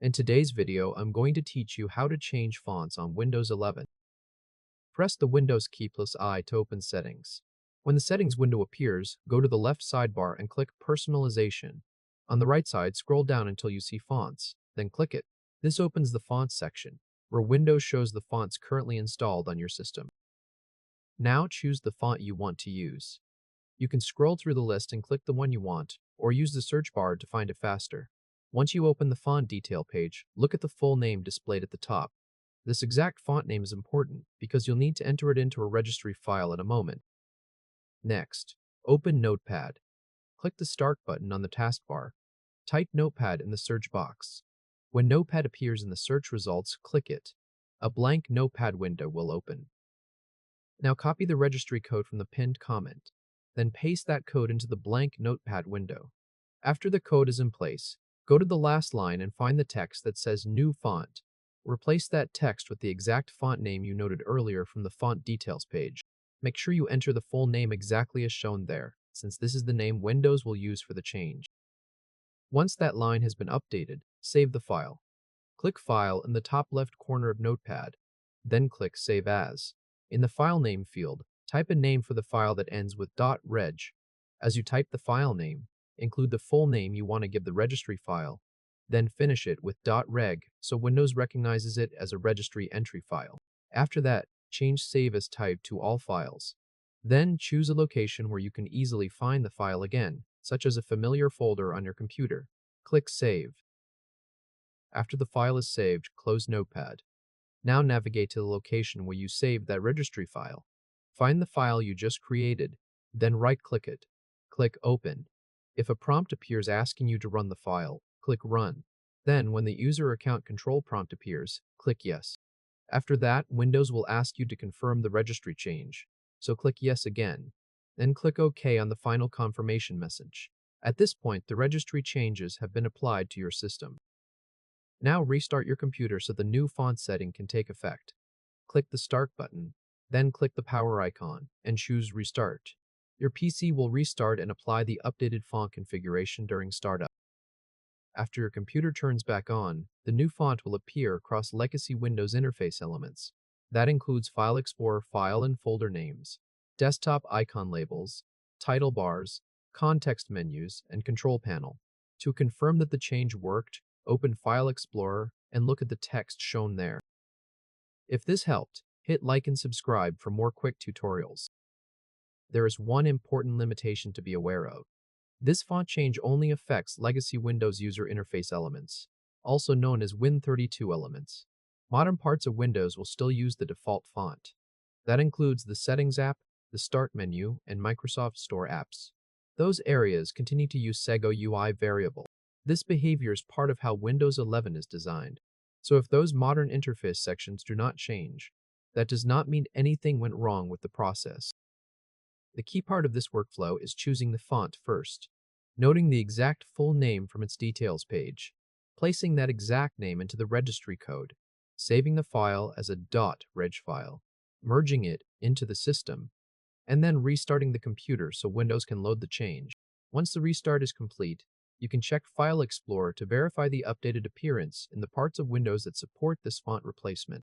In today's video, I'm going to teach you how to change fonts on Windows 11. Press the Windows key plus I to open Settings. When the Settings window appears, go to the left sidebar and click Personalization. On the right side, scroll down until you see Fonts, then click it. This opens the Fonts section, where Windows shows the fonts currently installed on your system. Now choose the font you want to use. You can scroll through the list and click the one you want, or use the search bar to find it faster. Once you open the font detail page, look at the full name displayed at the top. This exact font name is important because you'll need to enter it into a registry file in a moment. Next, open Notepad. Click the Start button on the taskbar. Type Notepad in the search box. When Notepad appears in the search results, click it. A blank Notepad window will open. Now copy the registry code from the pinned comment. Then paste that code into the blank Notepad window. After the code is in place, go to the last line and find the text that says New Font. Replace that text with the exact font name you noted earlier from the font details page. Make sure you enter the full name exactly as shown there, since this is the name Windows will use for the change. Once that line has been updated, save the file. Click File in the top left corner of Notepad, then click Save As. In the file name field, type a name for the file that ends with .reg. As you type the file name, include the full name you want to give the registry file, then finish it with .reg so Windows recognizes it as a registry entry file. After that, change Save as Type to All Files. Then choose a location where you can easily find the file again, such as a familiar folder on your computer. Click Save. After the file is saved, close Notepad. Now navigate to the location where you saved that registry file. Find the file you just created, then right-click it. Click Open. If a prompt appears asking you to run the file, click Run. Then, when the user account control prompt appears, click Yes. After that, Windows will ask you to confirm the registry change, so click Yes again. Then click OK on the final confirmation message. At this point, the registry changes have been applied to your system. Now restart your computer so the new font setting can take effect. Click the Start button, then click the power icon and choose Restart. Your PC will restart and apply the updated font configuration during startup. After your computer turns back on, the new font will appear across legacy Windows interface elements. That includes File Explorer file and folder names, desktop icon labels, title bars, context menus, and control panel. To confirm that the change worked, open File Explorer and look at the text shown there. If this helped, hit like and subscribe for more quick tutorials. There is one important limitation to be aware of. This font change only affects legacy Windows user interface elements, also known as Win32 elements. Modern parts of Windows will still use the default font. That includes the Settings app, the Start menu, and Microsoft Store apps. Those areas continue to use Sego UI variable. This behavior is part of how Windows 11 is designed. So if those modern interface sections do not change, that does not mean anything went wrong with the process. The key part of this workflow is choosing the font first, noting the exact full name from its details page, placing that exact name into the registry code, saving the file as a .reg file, merging it into the system, and then restarting the computer so Windows can load the change. Once the restart is complete, you can check File Explorer to verify the updated appearance in the parts of Windows that support this font replacement.